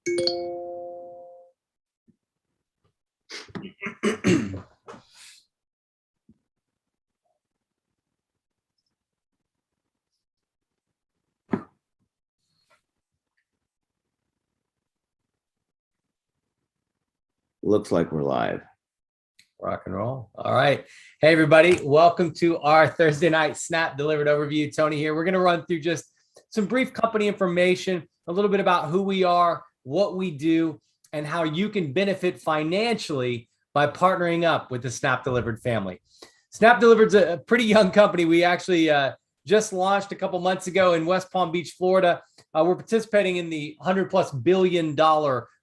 Looks like we're live. Rock and roll. All right. Hey, everybody. Welcome to our Thursday night Snap Delivered overview. Tony here. We're going to run through just some brief company information, a little bit about who we are, what we do, and how you can benefit financially by partnering up with the Snap Delivered family. Snap Delivered's a pretty young company. We actually just launched a couple months ago in West Palm Beach, Florida. We're participating in the $100+ billion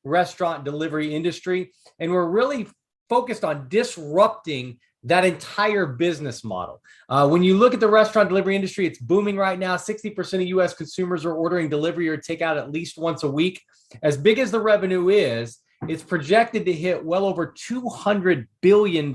restaurant delivery industry, and we're really focused on disrupting that entire business model. When you look at the restaurant delivery industry, it's booming right now. 60% of US consumers are ordering delivery or takeout at least once a week. As big as the revenue is, it's projected to hit well over $200 billion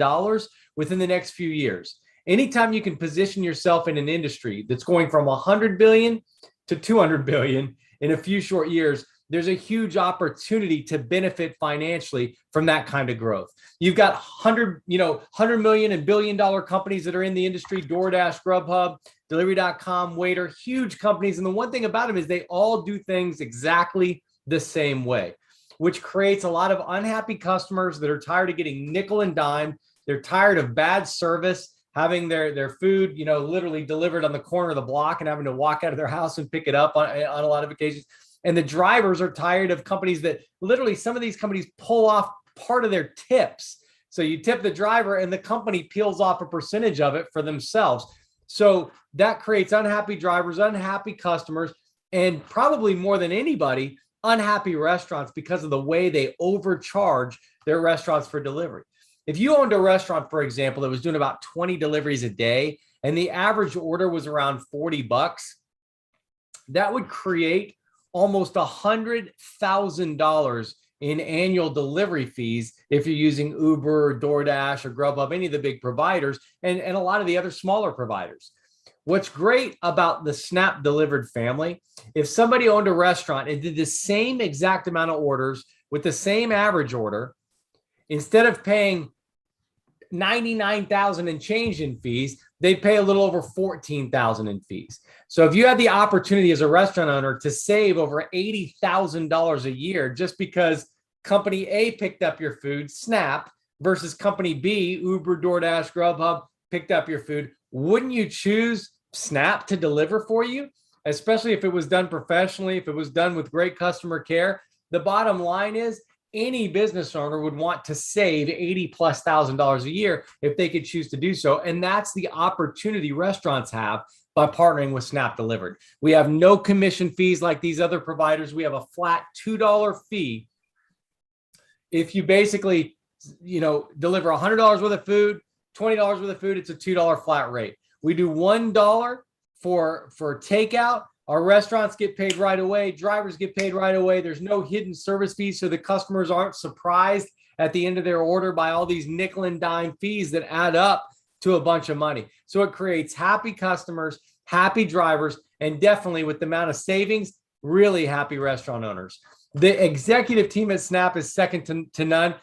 within the next few years. Anytime you can position yourself in an industry that's going from 100 billion to 200 billion in a few short years, there's a huge opportunity to benefit financially from that kind of growth. You've got 100 million and billion-dollar companies that are in the industry: DoorDash, Grubhub, Delivery.com, Waiter, huge companies. And the one thing about them is they all do things exactly the same way, which creates a lot of unhappy customers that are tired of getting nickel and dime. They're tired of bad service, having their food, literally delivered on the corner of the block and having to walk out of their house and pick it up on a lot of occasions. And the drivers are tired of companies that literally, some of these companies pull off part of their tips. So you tip the driver and the company peels off a percentage of it for themselves. So that creates unhappy drivers, unhappy customers, and probably more than anybody, unhappy restaurants because of the way they overcharge their restaurants for delivery. If you owned a restaurant, for example, that was doing about 20 deliveries a day and the average order was around $40, that would create almost $100,000 in annual delivery fees if you're using Uber or DoorDash or Grubhub, any of the big providers, and a lot of the other smaller providers. What's great about the Snap Delivered family, if somebody owned a restaurant and did the same exact amount of orders with the same average order, instead of paying $99,000 and change in fees, they'd pay a little over $14,000 in fees. So if you had the opportunity as a restaurant owner to save over $80,000 a year just because company A picked up your food, Snap, versus company B, Uber, DoorDash, Grubhub, picked up your food, wouldn't you choose Snap to deliver for you? Especially if it was done professionally, if it was done with great customer care. The bottom line is, any business owner would want to save $80,000+ a year if they could choose to do so. And that's the opportunity restaurants have by partnering with Snap Delivered. We have no commission fees like these other providers. We have a flat $2 fee. If you basically, deliver $100 worth of food, $20 worth of food, it's a $2 flat rate. We do $1 for takeout. Our restaurants get paid right away. Drivers get paid right away. There's no hidden service fees, so the customers aren't surprised at the end of their order by all these nickel and dime fees that add up to a bunch of money. So it creates happy customers, happy drivers, and definitely with the amount of savings, really happy restaurant owners. The executive team at Snap is second to none.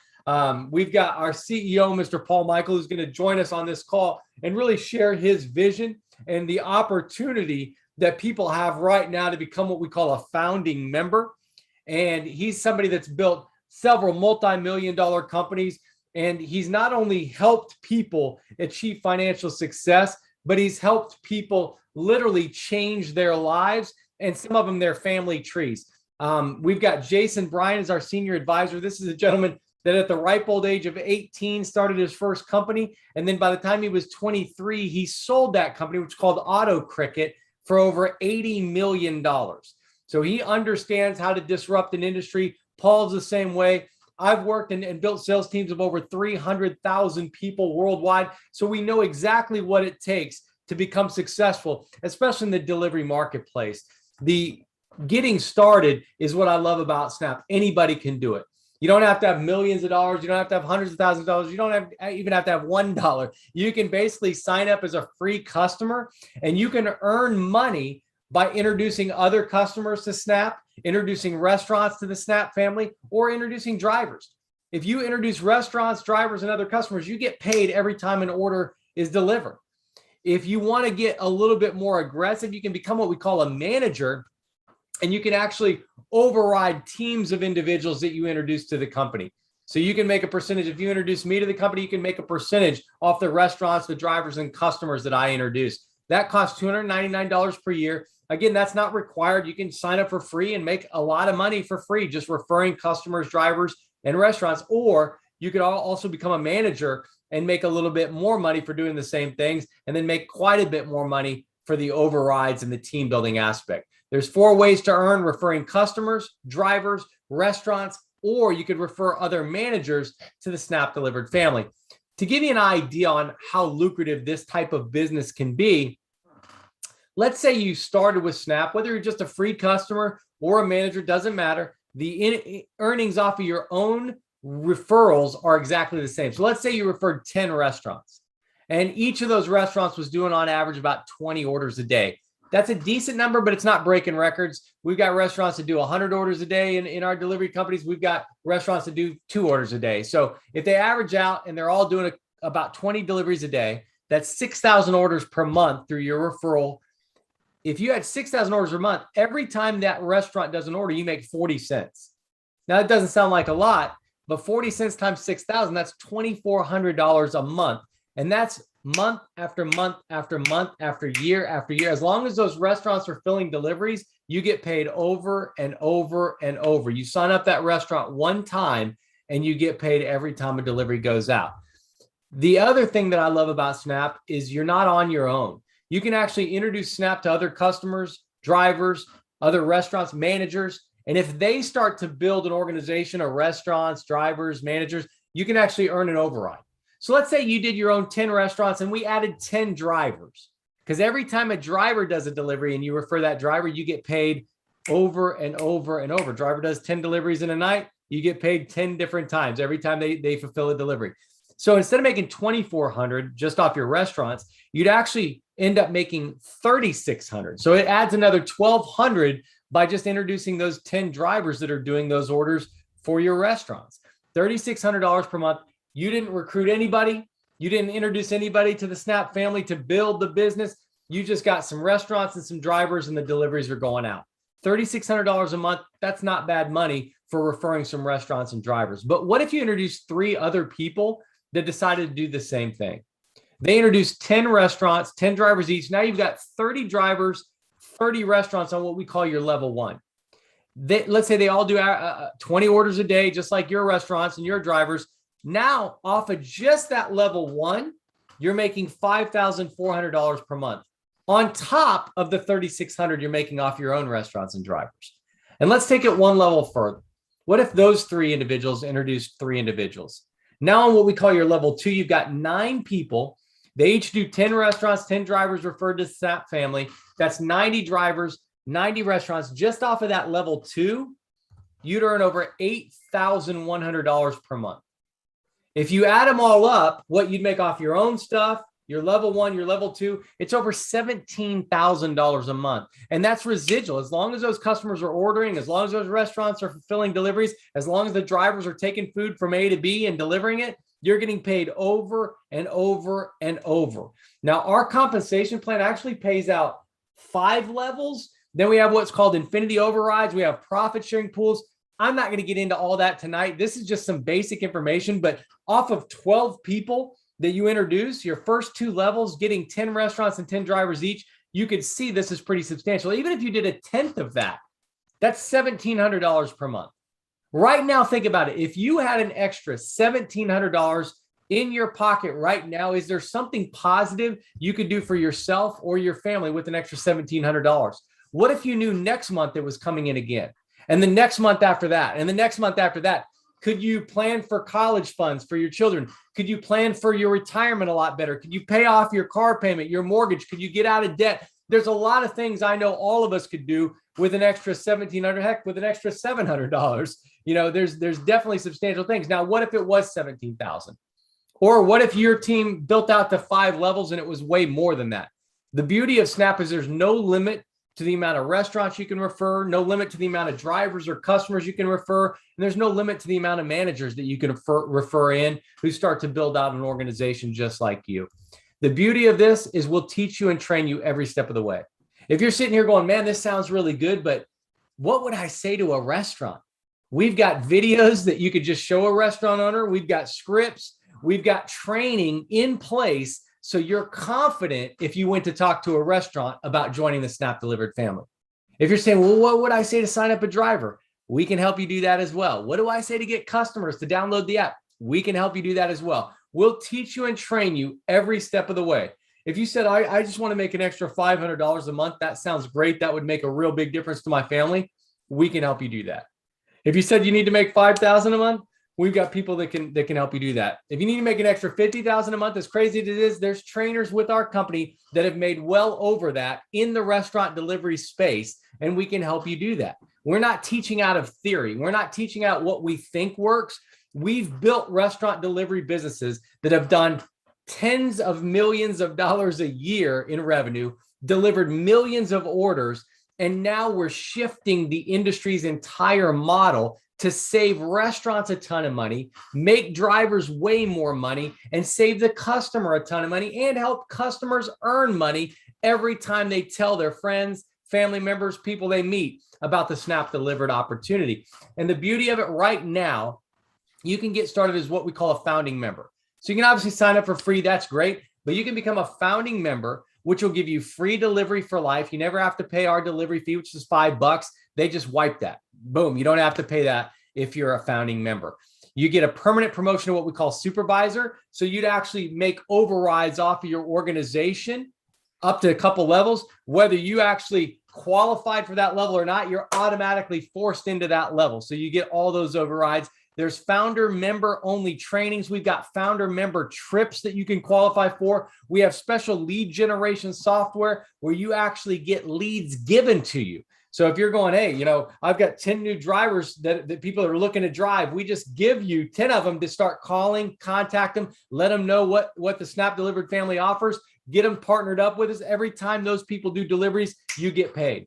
We've got our CEO, Mr. Paul Michael, who's going to join us on this call and really share his vision and the opportunity that people have right now to become what we call a founding member. And he's somebody that's built several multi-million-dollar companies. And he's not only helped people achieve financial success, but he's helped people literally change their lives, and some of them their family trees. We've got Jason Bryan as our senior advisor. This is a gentleman that at the ripe old age of 18 started his first company. And then by the time he was 23, he sold that company, which is called Auto Cricket, for over $80 million. So he understands how to disrupt an industry. Paul's the same way. I've worked and built sales teams of over 300,000 people worldwide. So we know exactly what it takes to become successful, especially in the delivery marketplace. The getting started is what I love about Snap. Anybody can do it. You don't have to have millions of dollars. You don't have to have hundreds of thousands of dollars. You don't even have to have $1. You can basically sign up as a free customer, and you can earn money by introducing other customers to Snap introducing restaurants to the Snap family, or introducing drivers. If you introduce restaurants, drivers, and other customers, you get paid every time an order is delivered. If you want to get a little bit more aggressive, you can become what we call a manager, and you can actually override teams of individuals that you introduce to the company. So you can make a percentage. If you introduce me to the company, you can make a percentage off the restaurants, the drivers, and customers that I introduce. That costs $299 per year. Again, that's not required. You can sign up for free and make a lot of money for free, just referring customers, drivers, and restaurants. Or you could also become a manager and make a little bit more money for doing the same things, and then make quite a bit more money for the overrides and the team building aspect. There's 4 ways to earn: referring customers, drivers, restaurants, or you could refer other managers to the Snap Delivered family. To give you an idea on how lucrative this type of business can be, let's say you started with Snap, whether you're just a free customer or a manager, doesn't matter. The earnings off of your own referrals are exactly the same. So let's say you referred 10 restaurants, and each of those restaurants was doing on average about 20 orders a day. That's a decent number, but it's not breaking records. We've got restaurants that do 100 orders a day in our delivery companies. We've got restaurants that do 2 orders a day. So if they average out and they're all doing about 20 deliveries a day, that's 6,000 orders per month through your referral. If you had 6,000 orders per month, every time that restaurant does an order, you make 40 cents. Now, it doesn't sound like a lot, but 40 cents times 6,000, that's $2,400 a month. And that's month after month after month after year. As long as those restaurants are filling deliveries, you get paid over and over and over. You sign up that restaurant one time and you get paid every time a delivery goes out. The other thing that I love about Snap is you're not on your own. You can actually introduce Snap to other customers, drivers, other restaurants, managers. And if they start to build an organization of restaurants, drivers, managers, you can actually earn an override. So let's say you did your own 10 restaurants and we added 10 drivers, because every time a driver does a delivery and you refer that driver, you get paid over and over and over. Driver does 10 deliveries in a night, you get paid 10 different times every time they fulfill a delivery. So instead of making $2,400 just off your restaurants, you'd actually end up making $3,600. So it adds another $1,200 by just introducing those 10 drivers that are doing those orders for your restaurants. $3,600 per month. You didn't recruit anybody. You didn't introduce anybody to the Snap family to build the business. You just got some restaurants and some drivers, and the deliveries are going out. $3,600 a month. That's not bad money for referring some restaurants and drivers. But what if you introduced 3 other people that decided to do the same thing? They introduced 10 restaurants, 10 drivers each. Now you've got 30 drivers, 30 restaurants on what we call your level 1. Let's say they all do 20 orders a day, just like your restaurants and your drivers. Now, off of just that level 1, you're making $5,400 per month on top of the $3,600 you're making off your own restaurants and drivers. And let's take it one level further. What if those 3 individuals introduced 3 individuals? Now, on what we call your level 2, you've got 9 people. They each do 10 restaurants, 10 drivers referred to Snap family. That's 90 drivers, 90 restaurants. Just off of that level 2, you'd earn over $8,100 per month. If you add them all up, what you'd make off your own stuff, your level 1, your level 2, it's over $17,000 a month. And that's residual. As long as those customers are ordering, as long as those restaurants are fulfilling deliveries, as long as the drivers are taking food from A to B and delivering it, you're getting paid over and over and over. Now, our compensation plan actually pays out 5 levels. Then we have what's called infinity overrides. We have profit sharing pools. I'm not going to get into all that tonight. This is just some basic information, but off of 12 people that you introduce, your first 2 levels, getting 10 restaurants and 10 drivers each, you could see this is pretty substantial. Even if you did a 10th of that, that's $1,700 per month. Right now, think about it. If you had an extra $1,700 in your pocket right now, is there something positive you could do for yourself or your family with an extra $1,700? What if you knew next month it was coming in again? And the next month after that, and the next month after that? Could you plan for college funds for your children? Could you plan for your retirement a lot better? Could you pay off your car payment, your mortgage? Could you get out of debt? There's a lot of things I know all of us could do with an extra $1,700, heck, with an extra $700. You know, there's definitely substantial things. Now, what if it was $17,000? Or what if your team built out to 5 levels and it was way more than that? The beauty of Snap is there's no limit to the amount of restaurants you can refer, no limit to the amount of drivers or customers you can refer, and there's no limit to the amount of managers that you can refer in who start to build out an organization just like you. The beauty of this is we'll teach you and train you every step of the way. If you're sitting here going, man, this sounds really good, but what would I say to a restaurant? We've got videos that you could just show a restaurant owner. We've got scripts. We've got training in place so you're confident if you went to talk to a restaurant about joining the Snap Delivered family. If you're saying, well, what would I say to sign up a driver? We can help you do that as well. What do I say to get customers to download the app? We can help you do that as well. We'll teach you and train you every step of the way. If you said, I just want to make an extra $500 a month, that sounds great. That would make a real big difference to my family. We can help you do that. If you said you need to make $5,000 a month, we've got people that can help you do that. If you need to make an extra $50,000 a month, as crazy as it is, there's trainers with our company that have made well over that in the restaurant delivery space, and we can help you do that. We're not teaching out of theory. We're not teaching out what we think works. We've built restaurant delivery businesses that have done tens of millions of dollars a year in revenue, delivered millions of orders, and now we're shifting the industry's entire model to save restaurants a ton of money, make drivers way more money, and save the customer a ton of money, and help customers earn money every time they tell their friends, family members, people they meet about the Snap Delivered opportunity. And the beauty of it right now, you can get started as what we call a founding member. So you can obviously sign up for free. That's great. But you can become a founding member, which will give you free delivery for life. You never have to pay our delivery fee, which is $5. They just wipe that. Boom. You don't have to pay that if you're a founding member. You get a permanent promotion to what we call supervisor. So you'd actually make overrides off of your organization up to a couple levels. Whether you actually qualified for that level or not, you're automatically forced into that level. So you get all those overrides. There's founder member only trainings. We've got founder member trips that you can qualify for. We have special lead generation software where you actually get leads given to you. So if you're going, hey, I've got 10 new drivers that people are looking to drive, we just give you 10 of them to start calling, contact them, let them know what the Snap Delivered family offers, get them partnered up with us. Every time those people do deliveries, you get paid.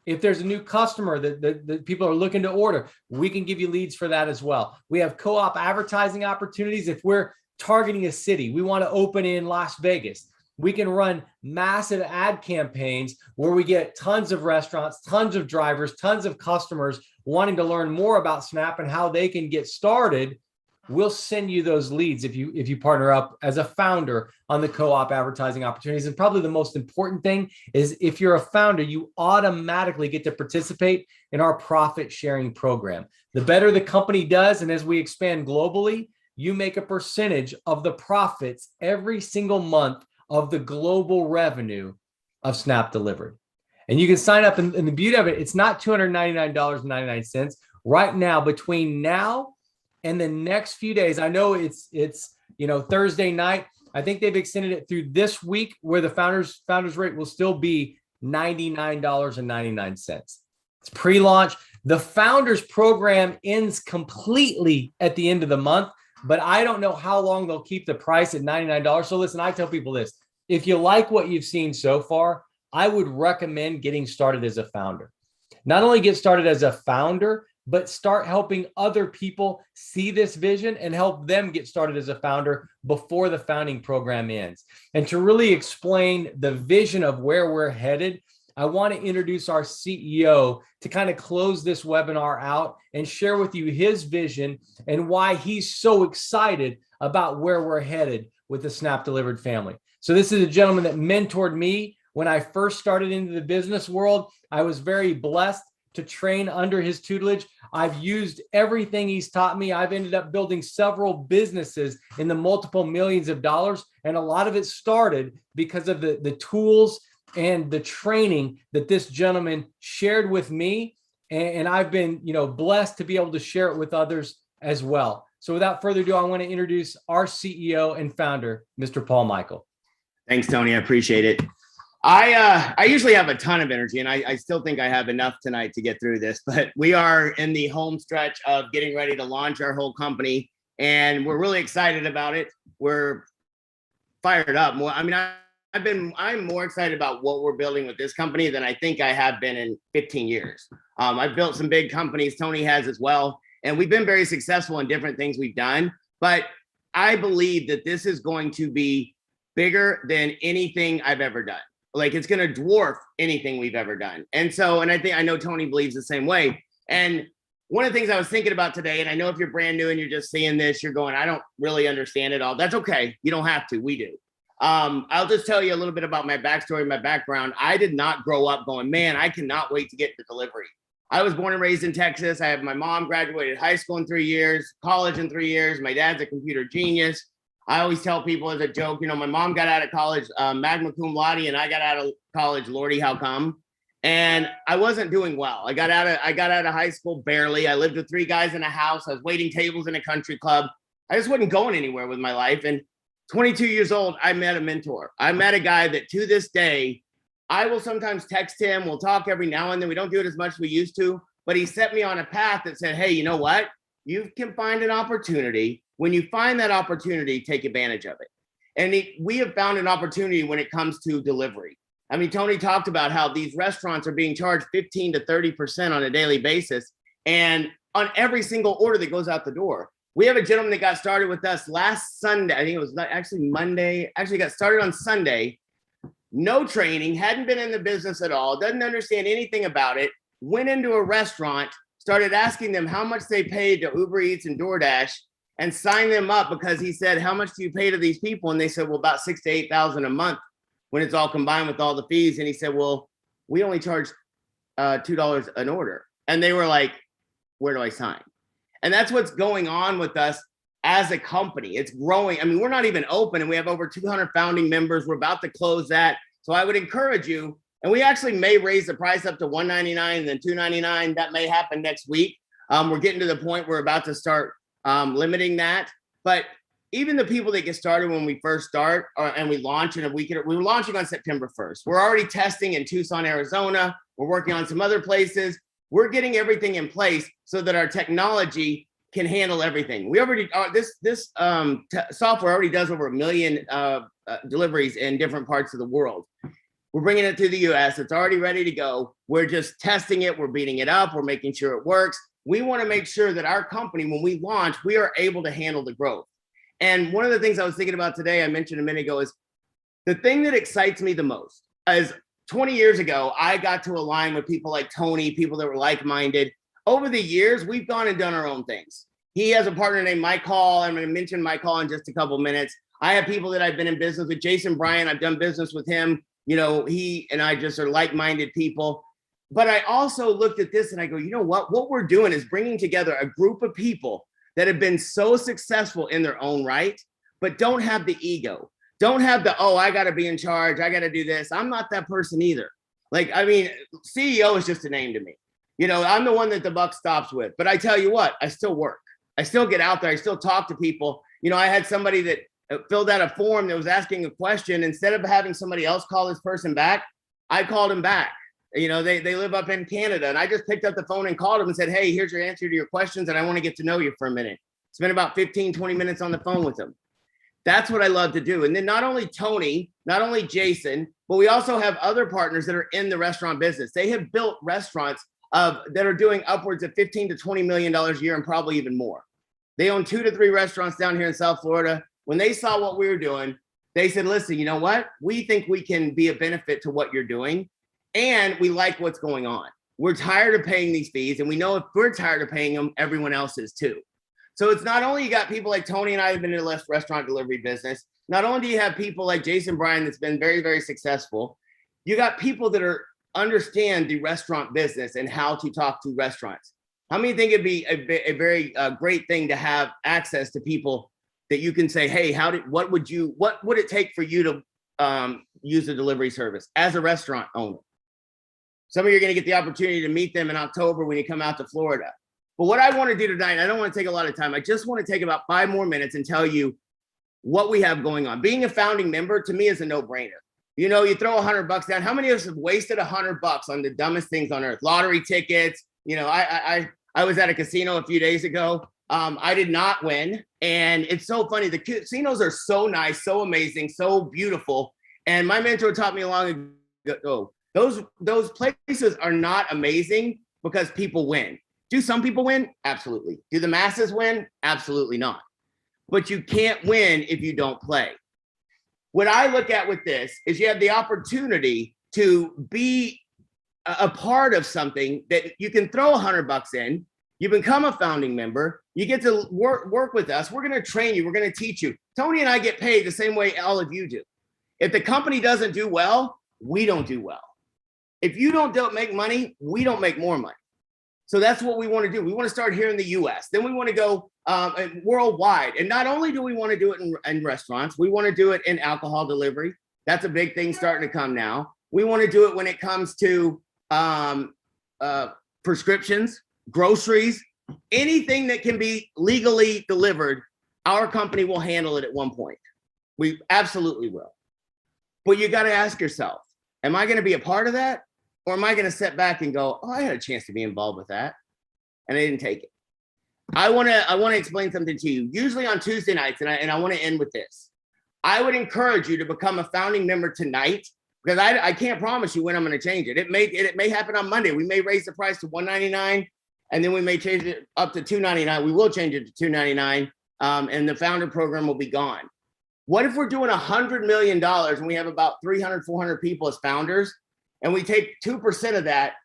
If there's a new customer that people are looking to order, we can give you leads for that as well. We have co-op advertising opportunities. If we're targeting a city, we want to open in Las Vegas, we can run massive ad campaigns where we get tons of restaurants, tons of drivers, tons of customers wanting to learn more about Snap and how they can get started. We'll send you those leads if you partner up as a founder on the co-op advertising opportunities. And probably the most important thing is if you're a founder, you automatically get to participate in our profit sharing program. The better the company does, and as we expand globally, you make a percentage of the profits every single month of the global revenue of Snap Delivered. And you can sign up, and the beauty of it, it's not $299.99. Right now, between now and the next few days, I know it's Thursday night. I think they've extended it through this week where the founders rate will still be $99.99. It's pre-launch. The founders program ends completely at the end of the month, but I don't know how long they'll keep the price at $99. So listen, I tell people this: if you like what you've seen so far, I would recommend getting started as a founder. Not only get started as a founder, but start helping other people see this vision and help them get started as a founder before the founding program ends. And to really explain the vision of where we're headed, I want to introduce our CEO to kind of close this webinar out and share with you his vision and why he's so excited about where we're headed with the Snap Delivered family. So this is a gentleman that mentored me when I first started into the business world. I was very blessed to train under his tutelage. I've used everything he's taught me. I've ended up building several businesses in the multiple millions of dollars. And a lot of it started because of the tools and the training that this gentleman shared with me. And I've been, blessed to be able to share it with others as well. So without further ado, I want to introduce our CEO and founder, Mr. Paul Michael. Thanks, Tony. I appreciate it. I usually have a ton of energy, and I still think I have enough tonight to get through this, but we are in the home stretch of getting ready to launch our whole company, and we're really excited about it. We're fired up. Well, I I'm more excited about what we're building with this company than I think I have been in 15 years. I've built some big companies. Tony has as well. And we've been very successful in different things we've done. But I believe that this is going to be bigger than anything I've ever done. Like it's going to dwarf anything we've ever done. And so, and I know Tony believes the same way. And one of the things I was thinking about today, and I know if you're brand new and you're just seeing this, you're going, I don't really understand it all. That's okay. You don't have to. We do. I'll just tell you a little bit about my backstory, my background. I did not grow up going, man, I cannot wait to get to delivery. I was born and raised in Texas. I have my mom graduated high school in 3 years, college in 3 years. My dad's a computer genius. I always tell people as a joke, my mom got out of college magna cum laude, and I got out of college, Lordy, how come? And I wasn't doing well. I got out of high school barely. I lived with 3 guys in a house. I was waiting tables in a country club. I just wasn't going anywhere with my life. And 22 years old, I met a mentor. I met a guy that to this day, I will sometimes text him. We'll talk every now and then. We don't do it as much as we used to, but he set me on a path that said, hey, you know what? You can find an opportunity. When you find that opportunity, take advantage of it. And we have found an opportunity when it comes to delivery. I mean, Tony talked about how these restaurants are being charged 15 to 30% on a daily basis, and on every single order that goes out the door. We have a gentleman that got started with us last Sunday. I think it was actually Monday. Actually got started on Sunday. No training, hadn't been in the business at all, doesn't understand anything about it. Went into a restaurant, started asking them how much they paid to Uber Eats and DoorDash, and signed them up because he said, how much do you pay to these people? And they said, well, about $6,000 to $8,000 a month when it's all combined with all the fees. And he said, well, we only charge $2 an order. And they were like, where do I sign? And that's what's going on with us as a company. It's growing. I mean, we're not even open, and we have over 200 founding members. We're about to close that. So I would encourage you, and we actually may raise the price up to $199 and then $299. That may happen next week. We're getting to the point where we're about to start limiting that. But even the people that get started when we first start and we launch in a week, we're launching on September 1st. We're already testing in Tucson, Arizona. We're working on some other places. We're getting everything in place so that our technology can handle everything. We already this software already does over 1 million deliveries in different parts of the world. We're bringing it to the US. It's already ready to go. We're just testing it. We're beating it up. We're making sure it works. We want to make sure that our company, when we launch, we are able to handle the growth. And one of the things I was thinking about today, I mentioned a minute ago, is the thing that excites me the most is 20 years ago, I got to align with people like Tony, people that were like-minded. Over the years, we've gone and done our own things. He has a partner named Mike Hall. I'm going to mention Mike Hall in just a couple minutes. I have people that I've been in business with. Jason Bryan, I've done business with him. He and I just are like-minded people. But I also looked at this and I go, you know what? What we're doing is bringing together a group of people that have been so successful in their own right, but don't have the ego. Don't have the, oh, I got to be in charge. I got to do this. I'm not that person either. Like, I mean, CEO is just a name to me. I'm the one that the buck stops with. But I tell you what, I still work. I still get out there. I still talk to people. I had somebody that filled out a form that was asking a question. Instead of having somebody else call this person back, I called him back. They live up in Canada. And I just picked up the phone and called him and said, hey, here's your answer to your questions. And I want to get to know you for a minute. Spent about 15, 20 minutes on the phone with him. That's what I love to do. And then not only Tony, not only Jason, but we also have other partners that are in the restaurant business. They have built restaurants that are doing upwards of $15 to $20 million a year and probably even more. They own 2 to 3 restaurants down here in South Florida. When they saw what we were doing, they said, listen, you know what? We think we can be a benefit to what you're doing. And we like what's going on. We're tired of paying these fees. And we know if we're tired of paying them, everyone else is too. So it's not only you got people like Tony and I have been in the restaurant delivery business. Not only do you have people like Jason Bryan that's been very, very successful, you got people that understand the restaurant business and how to talk to restaurants. How many think it'd be a very great thing to have access to people that you can say, hey, what would it take for you to use a delivery service as a restaurant owner? Some of you are going to get the opportunity to meet them in October when you come out to Florida. But what I want to do tonight, I don't want to take a lot of time. I just want to take about 5 more minutes and tell you what we have going on. Being a founding member to me is a no-brainer. You throw $100 down. How many of us have wasted $100 on the dumbest things on earth? Lottery tickets. I was at a casino a few days ago. I did not win. And it's so funny. The casinos are so nice, so amazing, so beautiful. And my mentor taught me long ago, those places are not amazing because people win. Do some people win? Absolutely. Do the masses win? Absolutely not. But you can't win if you don't play. What I look at with this is you have the opportunity to be a part of something that you can throw $100 in. You become a founding member. You get to work with us. We're going to train you. We're going to teach you. Tony and I get paid the same way all of you do. If the company doesn't do well, we don't do well. If you don't make money, we don't make more money. So that's what we want to do. We want to start here in the US. Then we want to go worldwide. And not only do we want to do it in restaurants, we want to do it in alcohol delivery. That's a big thing starting to come now. We want to do it when it comes to prescriptions, groceries, anything that can be legally delivered. Our company will handle it at one point. We absolutely will. But you got to ask yourself, am I going to be a part of that? Or am I going to sit back and go, oh, I had a chance to be involved with that, and I didn't take it. I want to explain something to you. Usually on Tuesday nights, and I want to end with this. I would encourage you to become a founding member tonight, because I can't promise you when I'm going to change it. It may happen on Monday. We may raise the price to $199, and then we may change it up to $299. We will change it to $299, and the founder program will be gone. What if we're doing $100 million and we have about 300, 400 people as founders? And we take 2% of that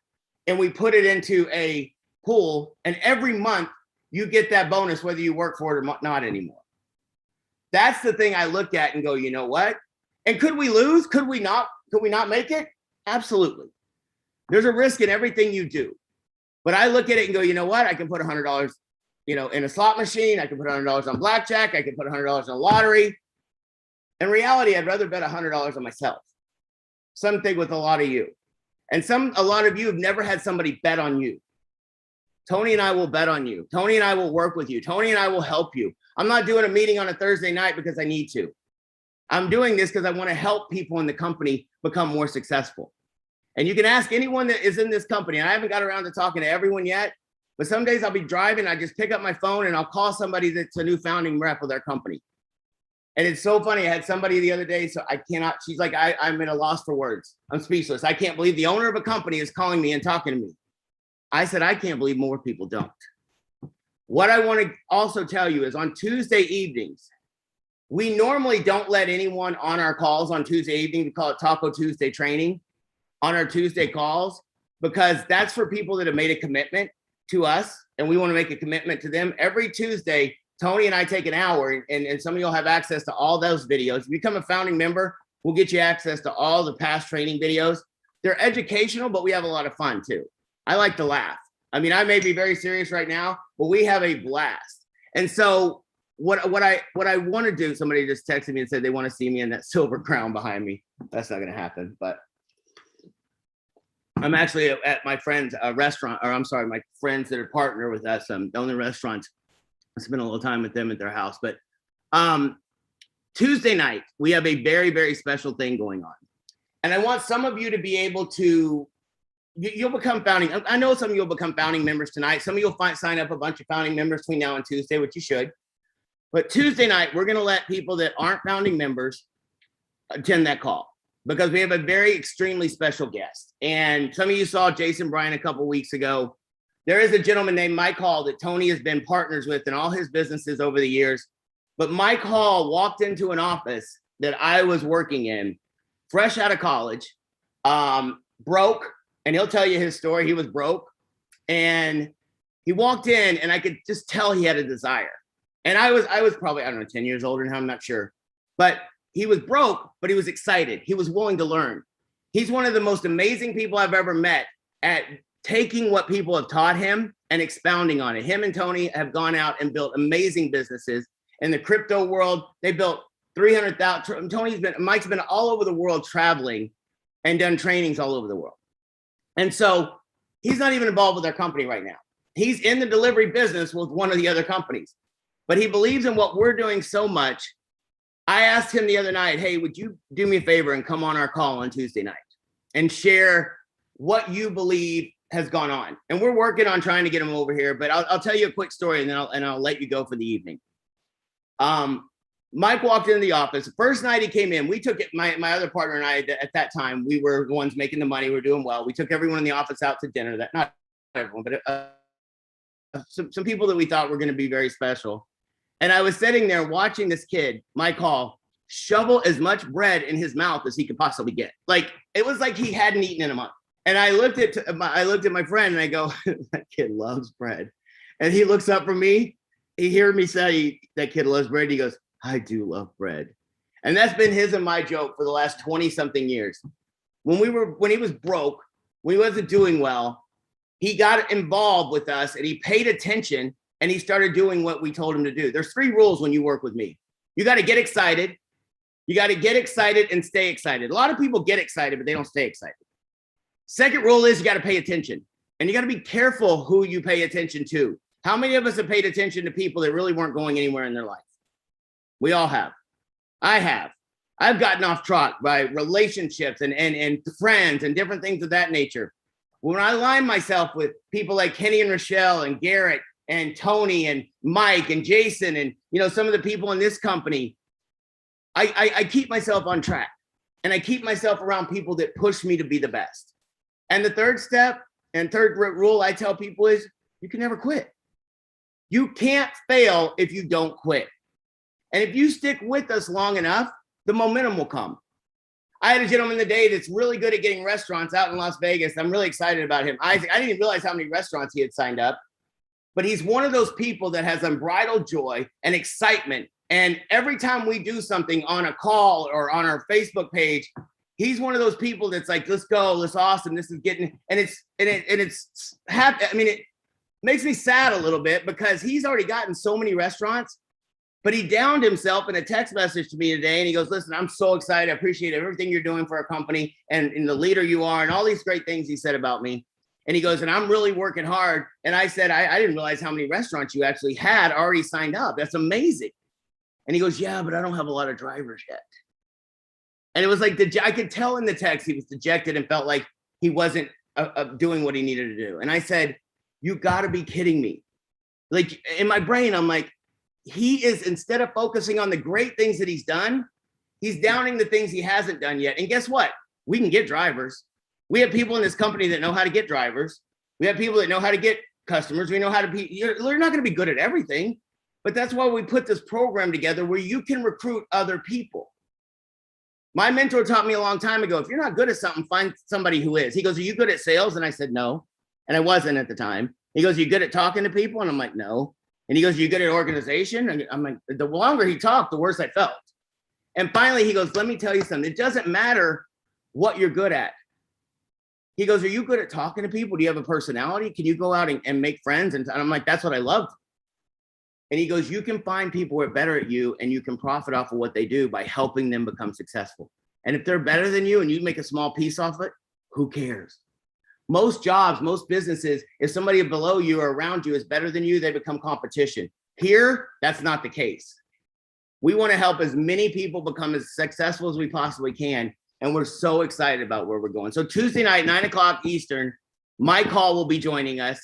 and we put it into a pool, and every month you get that bonus whether you work for it or not anymore. That's the thing I look at and go, you know what? And could we lose? Could we not make it? Absolutely. There's a risk in everything you do. But I look at it and go, you know what? I can put $100, in a slot machine. I can put $100 on blackjack. I can put $100 on lottery. In reality, I'd rather bet $100 on myself. Something with a lot of you. And a lot of you have never had somebody bet on you. Tony and I will bet on you. Tony and I will work with you. Tony and I will help you. I'm not doing a meeting on a Thursday night because I need to. I'm doing this because I want to help people in the company become more successful. And you can ask anyone that is in this company. And I haven't got around to talking to everyone yet, but some days I'll be driving. I just pick up my phone and I'll call somebody that's a new founding rep of their company. And it's so funny. I had somebody the other day, so I cannot, she's like, I'm at a loss for words. I'm speechless. I can't believe the owner of a company is calling me and talking to me. I said, I can't believe more people don't. What I want to also tell you is on Tuesday evenings, we normally don't let anyone on our calls on Tuesday evening. We call it Taco Tuesday training on our Tuesday calls, because that's for people that have made a commitment to us. And we want to make a commitment to them. Every Tuesday, Tony and I take an hour, and some of you'll have access to all those videos. If you become a founding member, we'll get you access to all the past training videos. They're educational, but we have a lot of fun too. I like to laugh. I mean, I may be very serious right now, but we have a blast. And so what I want to do, somebody just texted me and said they want to see me in that silver crown behind me. That's not going to happen, but I'm actually at my friend's restaurant, or I'm sorry, my friends that are partner with us, own the restaurant. I spent a little time with them at their house, but Tuesday night, we have a very, very special thing going on. And I want some of you to be able to, you'll become founding. I know some of you will become founding members tonight. Some of you will sign up a bunch of founding members between now and Tuesday, which you should. But Tuesday night, we're going to let people that aren't founding members attend that call, because we have a very extremely special guest. And some of you saw Jason Bryan a couple of weeks ago. There is a gentleman named Mike Hall that Tony has been partners with in all his businesses over the years. But Mike Hall walked into an office that I was working in, fresh out of college, broke, and he'll tell you his story. He was broke, and he walked in, and I could just tell he had a desire. And I was probably, I don't know, 10 years older than him, I'm not sure. But he was broke, but he was excited. He was willing to learn. He's one of the most amazing people I've ever met at taking what people have taught him and expounding on it. Him and Tony have gone out and built amazing businesses in the crypto world. They built 300,000. Mike's been all over the world traveling and done trainings all over the world. And so he's not even involved with our company right now. He's in the delivery business with one of the other companies, but he believes in what we're doing so much. I asked him the other night, hey, would you do me a favor and come on our call on Tuesday night and share what you believe has gone on? And we're working on trying to get him over here, but I'll tell you a quick story, and then I'll let you go for the evening. Mike walked into the office. The first night he came in, we took it. My other partner and I, at that time, we were the ones making the money. We were doing well. We took everyone in the office out to dinner. That not everyone, but some people that we thought were going to be very special. And I was sitting there watching this kid, Mike Hall, shovel as much bread in his mouth as he could possibly get. Like it was like he hadn't eaten in a month. And I looked at my friend and I go, that kid loves bread. And he looks up from me. He heard me say that kid loves bread. He goes, I do love bread. And that's been his and my joke for the last 20 something years. When he was broke, when he wasn't doing well, he got involved with us and he paid attention and he started doing what we told him to do. There's 3 rules when you work with me. You got to get excited. You got to get excited and stay excited. A lot of people get excited, but they don't stay excited. Second rule is you got to pay attention and you got to be careful who you pay attention to. How many of us have paid attention to people that really weren't going anywhere in their life? We all have. I have. I've gotten off track by relationships and friends and different things of that nature. When I align myself with people like Kenny and Rochelle and Garrett and Tony and Mike and Jason and some of the people in this company, I keep myself on track and I keep myself around people that push me to be the best. And the third step and third rule I tell people is you can never quit. You can't fail if you don't quit. And if you stick with us long enough, the momentum will come. I had a gentleman today that's really good at getting restaurants out in Las Vegas. I'm really excited about him. I didn't even realize how many restaurants he had signed up, but he's one of those people that has unbridled joy and excitement. And every time we do something on a call or on our Facebook page, he's one of those people that's like, let's go, this is awesome. This is getting, and it's happy. I mean, it makes me sad a little bit because he's already gotten so many restaurants. But he downed himself in a text message to me today. And he goes, listen, I'm so excited. I appreciate everything you're doing for our company and the leader you are and all these great things he said about me. And he goes, and I'm really working hard. And I said, I didn't realize how many restaurants you actually had already signed up. That's amazing. And he goes, yeah, but I don't have a lot of drivers yet. And it was like, I could tell in the text, he was dejected and felt like he wasn't doing what he needed to do. And I said, you gotta be kidding me. Like in my brain, I'm like, he is, instead of focusing on the great things that he's done, he's downing the things he hasn't done yet. And guess what? We can get drivers. We have people in this company that know how to get drivers. We have people that know how to get customers. We know how to be, you're not going to be good at everything, but that's why we put this program together where you can recruit other people. My mentor taught me a long time ago, if you're not good at something, find somebody who is. He goes, are you good at sales? And I said, no. And I wasn't at the time. He goes, are you good at talking to people? And I'm like, no. And he goes, you good at organization? And I'm like, the longer he talked, the worse I felt. And finally, he goes, let me tell you something. It doesn't matter what you're good at. He goes, are you good at talking to people? Do you have a personality? Can you go out and make friends? And I'm like, that's what I love. And he goes, you can find people who are better at you and you can profit off of what they do by helping them become successful. And if they're better than you and you make a small piece off it, who cares? Most jobs, most businesses, if somebody below you or around you is better than you, they become competition. Here, that's not the case. We want to help as many people become as successful as we possibly can. And we're so excited about where we're going. So Tuesday night, 9:00 Eastern, Mike Hall will be joining us.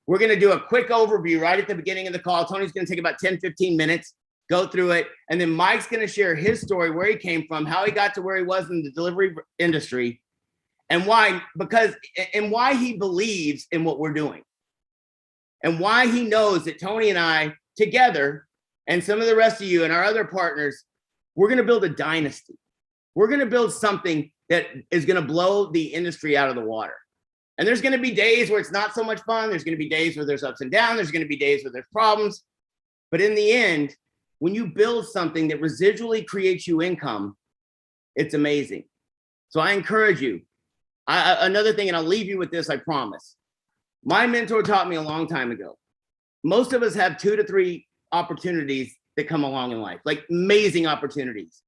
We're going to do a quick overview right at the beginning of the call. Tony's going to take about 10, 15 minutes, go through it. And then Mike's going to share his story, where he came from, how he got to where he was in the delivery industry, and why he believes in what we're doing, and why he knows that Tony and I together, and some of the rest of you and our other partners, we're going to build a dynasty. We're going to build something that is going to blow the industry out of the water. And there's going to be days where it's not so much fun. There's going to be days where there's ups and downs. There's going to be days where there's problems. But in the end, when you build something that residually creates you income, it's amazing. So I encourage you. Another thing, and I'll leave you with this, I promise. My mentor taught me a long time ago. Most of us have 2 to 3 opportunities that come along in life, like amazing opportunities.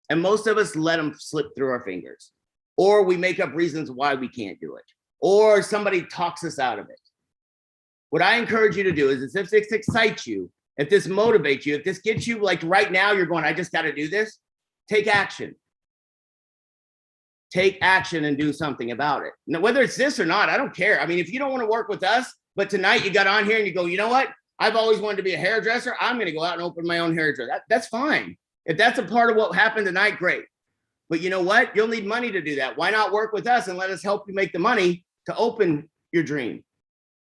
And most of us let them slip through our fingers, or we make up reasons why we can't do it, or somebody talks us out of it. What I encourage you to do is if this excites you, if this motivates you, if this gets you, like right now, you're going, I just got to do this, take action. Take action and do something about it. Now, whether it's this or not, I don't care. I mean, if you don't want to work with us, but tonight you got on here and you go, you know what? I've always wanted to be a hairdresser. I'm going to go out and open my own hairdresser. That's fine. If that's a part of what happened tonight, great. But you know what? You'll need money to do that. Why not work with us and let us help you make the money to open your dream?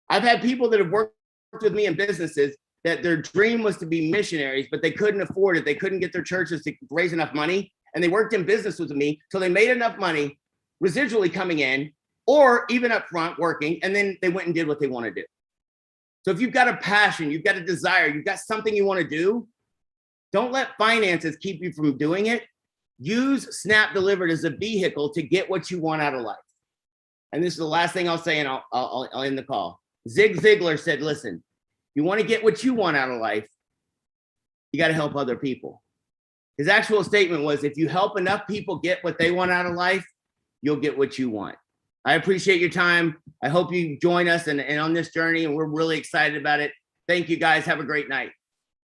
I've had people that have worked with me in businesses that their dream was to be missionaries, but they couldn't afford it. They couldn't get their churches to raise enough money. And they worked in business with me till they made enough money residually coming in, or even up front working. And then they went and did what they want to do. So if you've got a passion, you've got a desire, you've got something you want to do, don't let finances keep you from doing it. Use Snap Delivered as a vehicle to get what you want out of life. And this is the last thing I'll say, and I'll end the call. Zig Ziglar said, listen, you want to get what you want out of life, you got to help other people. His actual statement was, if you help enough people get what they want out of life, you'll get what you want. I appreciate your time. I hope you join us and on this journey, and we're really excited about it. Thank you guys. Have a great night.